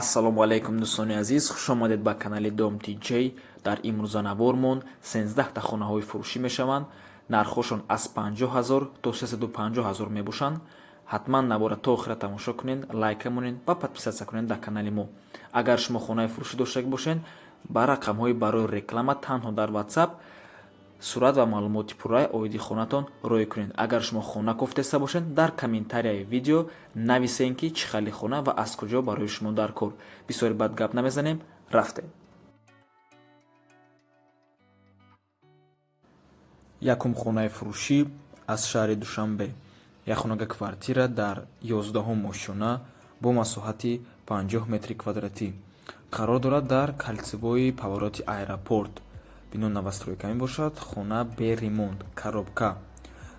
ассалому алайкум дӯстони азиз, хушомадед ба канали Dom TJ. дар имрӯзанавормон 13 хонаҳои фурӯшӣ мешаванд. нархҳошон аз 50 000 то 350 000 мебошанд. ҳатман навора то охира тамошо кунед, лайка монед ва подписатсия кунед дар канали мо. агар шумо хонаи фурӯшӣ доштаг бошед, ба рақамҳои барои реклама танҳо дар WhatsApp сурат ва маълумоти пурраи оиди хонатон роя кунед. агар шумо хона кофтеста бошед, дар комментарияи видео нависед ки чӣ хали хона ва аз куҷо барои шумо дар кор. бисёри бад гап намезанем, рафтем. якум хонаи фурӯшӣ аз шаҳри Душанбе. як хонага квартира дар 11 ошона бо масоҳати 50 метри квадратӣ. қарор дорад дар калсивои повороти аэропорт. бино новостройка мебошад. хона бе ремонт, коробка,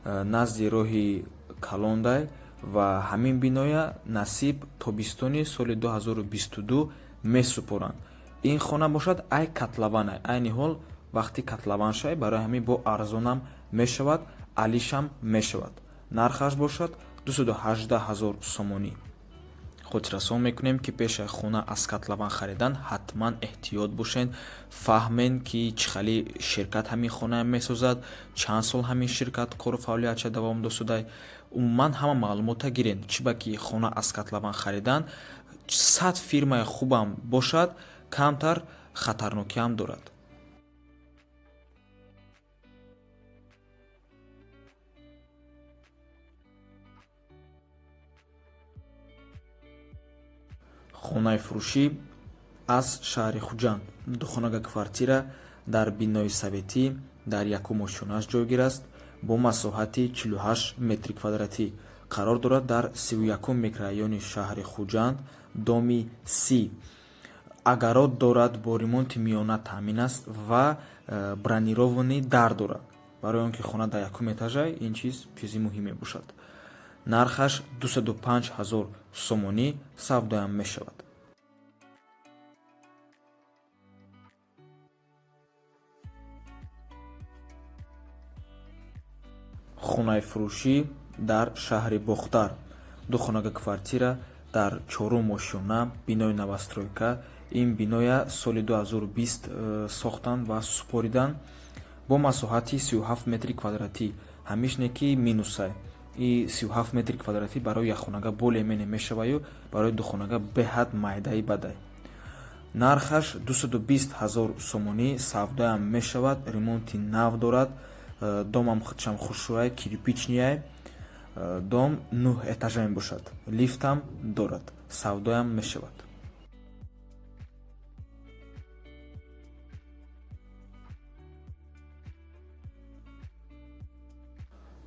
назди роҳи Калондай ва ҳамин биноя насиб тобистони соли 2022 месупоранд. ин хона бошад ай котлован, айни ҳол вақти котлован шай барои ҳамин бо арзонам мешавад, алишам мешавад. нархаш бошад 218 000 сомонӣ. хотиррасон мекунем ки пеш аз хона аз котлован харидан ҳатман эҳтиёт бошед, фаҳмен ки чӣ хали ширкат ҳамин хона месозад, чанд сол ҳамин ширкат кору фаъолиятша давом доштай. умуман ҳама маълумота гиред, чӣ ба ки хона аз котлован харидан 100 фирмаи хубам бошад, камтар хатарнокиам дорад. хонаи фурӯшӣ аз шаҳри Хуҷанд. духонага квартира дар бинои советӣ дар якум ошонаш ҷойгир аст бо масоҳати 48 метри квадратӣ. қарор дорад дар 31 микрорайони шаҳри Хуҷанд, доми Си. агарот дорад, бо ремонти миёна таъмин аст ва бронированӣ дар дорад. барои он ки хона дар якум этажа, ин чизи муҳим мебошад. нархаш 205 000 сомонӣ савдоям мешавад. хонаи фурӯшӣ дар шаҳри Бохтар. духонага квартира дар 4 ошона, бинои новостройка. ин биноя соли 2020 сохтанд ва супоридан бо масоҳати 37 метри квадратӣ. ҳамишне ки минусай. и 37 метри квадратӣ барои якхонага боле мене мешаваю, барои духонага беҳад майдаи бадай. нархаш 220 000 сомонӣ савдоям мешавад. ремонти нав дорад. домам чам хушрӯяй кирпичнияй. дом 9 этажа мебошад. лифтам дорад. савдоям мешавад.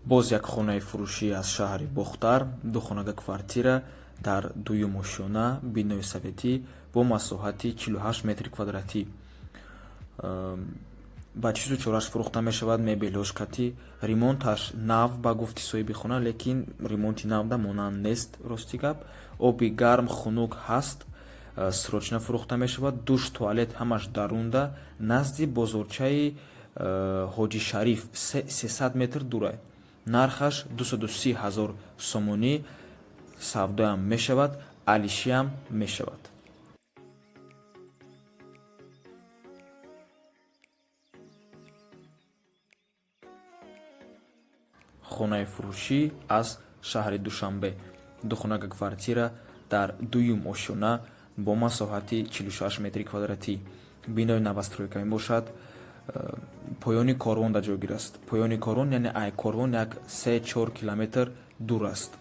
боз як хонаи фурӯшӣ аз шаҳри Бохтар. духонага квартира дар 2 ошона, бинои советӣ бо масоҳати 48 метри квадратӣ. ба чизу чораш фурӯхта мешавад, мебелошкатӣ. ремонташ нав ба гуфти соҳиби хона, лекин ремонти навда монанд нест. рости гап, оби гарм хунук ҳаст, срочна фурӯхта мешавад. душ, туалет ҳамаш дарунда, назди бозорчаи ҳоҷи шариф 300 метр дурай. нархаш 230 000 сомонӣ савдоям мешавад, алишиам мешавад. хонаи фурӯшӣ аз шаҳри Душанбе. духонага квартира дар 2 ошона бо масоҳати 46 метри квадратӣ. бинои новостройка мебошад. поёни корвон дар ҷойгир аст. поёни корвон яъне айкорвон як 3-4 километр дур аст.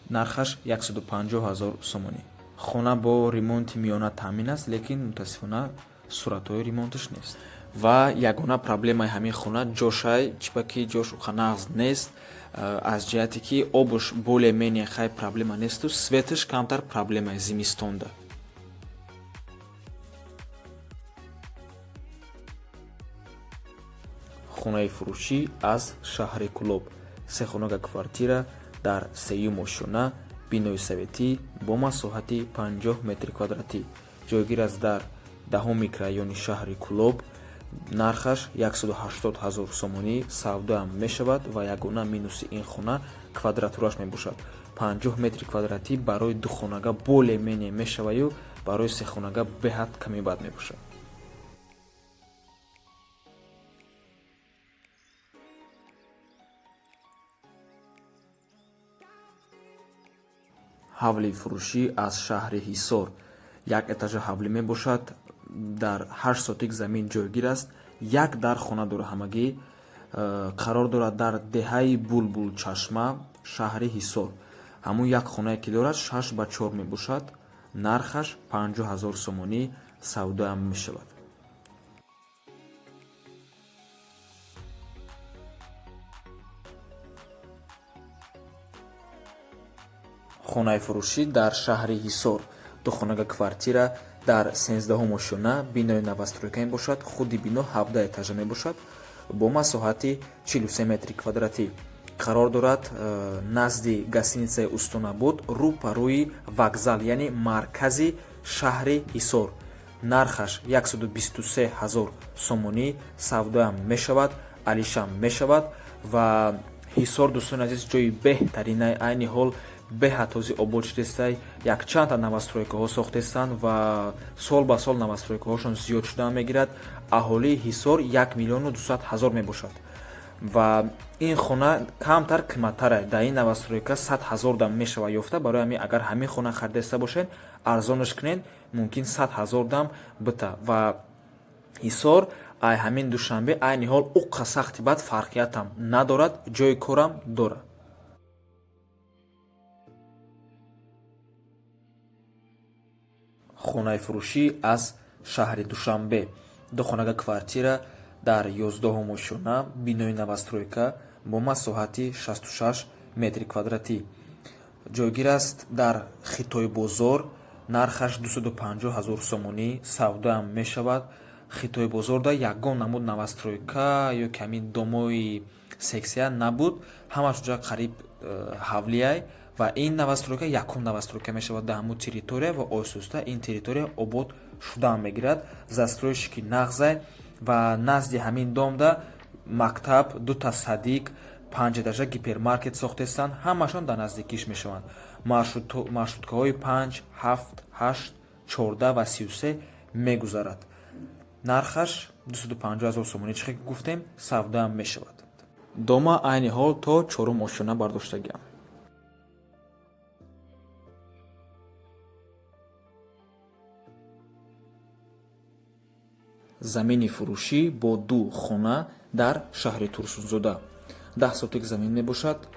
нархаш 150 000 сомонӣ. хона бо ремонти миёна таъмин аст, лекин мутаассифона суратҳои ремонташ нест. ва ягона проблемаи ҳамин хона ҷошай, чиба ки ҷош уханағз нест, аз ҷиҳате ки обуш боле мене хай проблема несту, светаш камтар проблемаи зимистонда. хонаи фурӯшӣ аз шаҳри Кӯлоб. сехонага квартира дар 3 ошона, бинои советӣ бо масоҳати 50 метри квадратӣ. ҷойгир аст дар 10 микрорайони шаҳри Кӯлоб. нархаш 180 000 сомонӣ савдоям мешавад ва ягона минуси ин хона квадратураш мебошад. 50 метри квадратӣ барои духонага более-менее мешаваю барои сехонага беҳад ками бад мебошад. ҳавли фурӯшӣ аз шаҳри Ҳисор. Як этажа ҳавлӣ мебошад. Дар 8 сотик замин ҷойгир аст. Як дар хона дора ҳамагӣ. Қарор дорад дар деҳаи Булбулчашма, шаҳри Ҳисор. Ҳамун як хонае ки дорад 6x4 мебошад. Нархаш 50 000 сомонӣ савдоам мешавад. хонаи фурӯшӣ дар шаҳри Ҳисор. Духонага квартира дар 13 ошона, бинои навастройка мебошад. Худи бино 17 этажа мебошад бо масоҳати 43 метри квадратӣ. Қарор дорад назди гостиницаи Устунобод, рӯ па рӯи вокзал, яъне маркази шаҳри Ҳисор. Нархаш 123 000 сомонӣ савдоам мешавад, алишам мешавад. Ва Ҳисор, дӯстони азиз, ҷои беҳтаринаи айни ҳол беҳад този обод шудестай. Якчандта навастройкаҳо сохтестанд ва сол ба сол навастройкаҳошон зиёд шуда мегирад. Аҳолии Ҳисор 1 200 000 мебошад ва ин хона камтар қиматтаре. Дар ин навастройка 100 000 дам мешава ёфта. барои ҳамин агар ҳамин хона харидаста бошед, арзонаш кунед, мумкин 100 000 дам бита. ва Ҳисор ай ҳамин душанбе айни ҳол уққа сахти бад фарқиятам надорад, ҷои корам дорад. хонаи фурӯшӣ аз шаҳри Душанбе. Духонага квартира дар 11 ошона, бинои навастройка бо масоҳати 66 метри квадратӣ. Ҷойгир аст дар Хитой бозор. Нархаш 250 000 сомонӣ савдоам мешавад. Хитой бозорда ягон намуд навастройка ё ки ҳамин домои сексия набуд. Ҳамаш ҷа қариб ҳавлияй. Ва ин навастройка якум навастройка мешавад дар ҳамун территория ва осуста ин территория обод шуда мегирад. Застройшики нағзай ва назди ҳамин домда мактаб, дута садик, 5 этажа гипермаркет сохтестанд. Ҳамашон дар наздикиш мешаванд. маршруткаҳои 5, 7, 8, 14 ва 33 мегузарад. Нархаш 250 000 сомонӣ чихе ки гуфтем савдоам мешавад. Дома айни ҳол то 4 ошона бардоштагиам. замини фурӯшӣ бо 2 хона дар шаҳри Турсунзода. 10 сотик замин мебошад.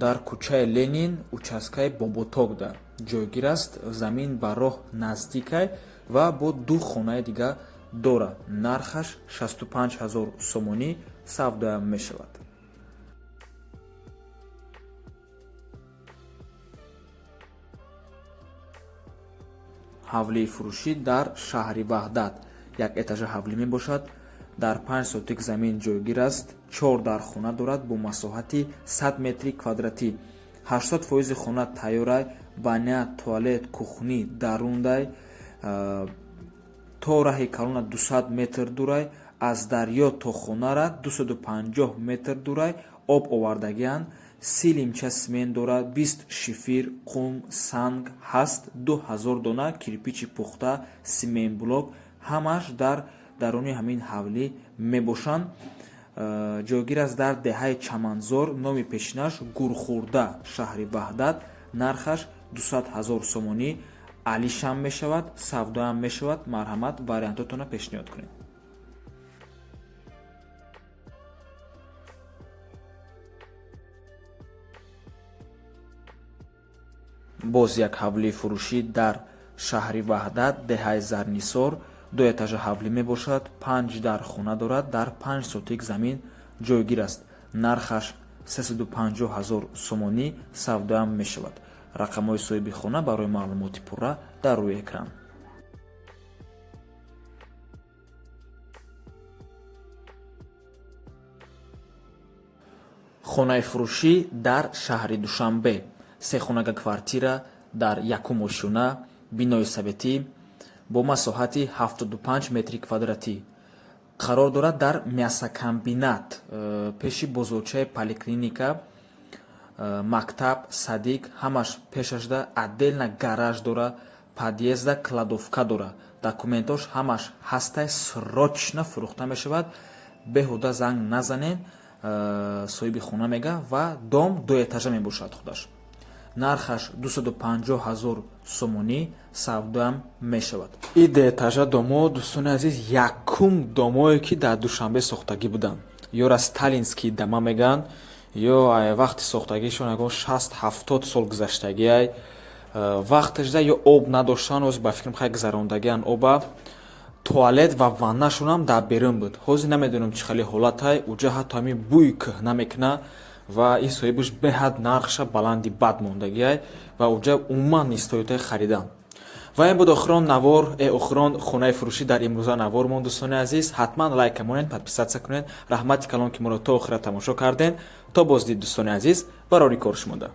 Дар кӯчаи Ленин, участкаи Боботогда ҷойгир аст. Замин ба роҳ наздикай ва бо 2 хонаи дига дорад. Нархаш 65 000 сомонӣ савдоам мешавад. ҳавлии фурӯшӣ дар шаҳри Ваҳдат. Як этажа ҳавлӣ мебошад. Дар 5 сотик замин ҷойгир аст. 4 дар хона дорад бо масоҳати 100 метри квадратӣ. 80% хона тайёрай, баня, туалет, кухнӣ дарундай. То раҳи калона 200 метр дурай. Аз дарьё то хонара 250 метр дурай об овардагианд. 30 лимча симент дорад, 20 шифир, қум, санг ҳаст, 2000 дона кирпичи пухта, сементблок. ҳамаш дар даруни ҳамин ҳавлӣ мебошанд. ҷойгир аст дар деҳаи Чаманзор. Номи пешинаш Гурхурда, шаҳри Ваҳдат. Нархаш 200 000 сомонӣ алишам мешавад, савдоам мешавад. марҳамат, вариантотона пешниҳод кунед. боз як ҳавлии фурӯшӣ дар шаҳри Ваҳдат, деҳаи Зарнисор. 2 этажа ҳавлӣ мебошад. 5 дар хона дорад. Дар 5 сотик замин ҷойгир аст. Нархаш 350 000 сомонӣ савдоам мешавад. рақамҳои соҳиби хона барои маълумоти пурра дар рӯи экран. хонаи фурӯшӣ дар шаҳри Душанбе. Сехонага квартира дар 1 ошона, бинои советӣ бо масоҳати 75 метри квадратӣ. қарор дорад дар мясокомбинат, пеши бозорчаи поликлиника. мактаб, садик ҳамаш пешашда отдельно гараж дора, подъезда кладовка дора, документош ҳамаш ҳастай срочно фурӯхта мешавад. беҳуда занг назанен, соҳиби хона мега ва дом дуэтажа мебошад худаш. нархаш 250 000 сомонӣ савдоам мешавад. И дуэтажа домо дӯстони азиз якум домое ки дар Душанбе сохтагӣ буданд. ёра сталинский дома меган, ё вақти сохтагишон ягон 60-70 сол гузаштагӣ ай вақташда ё об надоштан оз ба фикрам хай гузарондагиан оба. туалет ва ваннашонам дар берун буд. ҳозир намедонам чӣ хели ҳолат ай, уҷа ҳатто ҳамин бӯи кӯҳна мекуна ва ин соҳибаш беҳад нархша баланди бад мондагӣ ай ва уҷа умуман нестоятаи харидан. ва ин буд охирон навор охирон хонаи фурӯшӣ дар имрӯза навор мон. дӯстони азиз, ҳатман лайка монед, подписатсия кунед. раҳмати калон ки моро то охира тамошо карден. то боздид дӯстони азиз, барори кор шумода.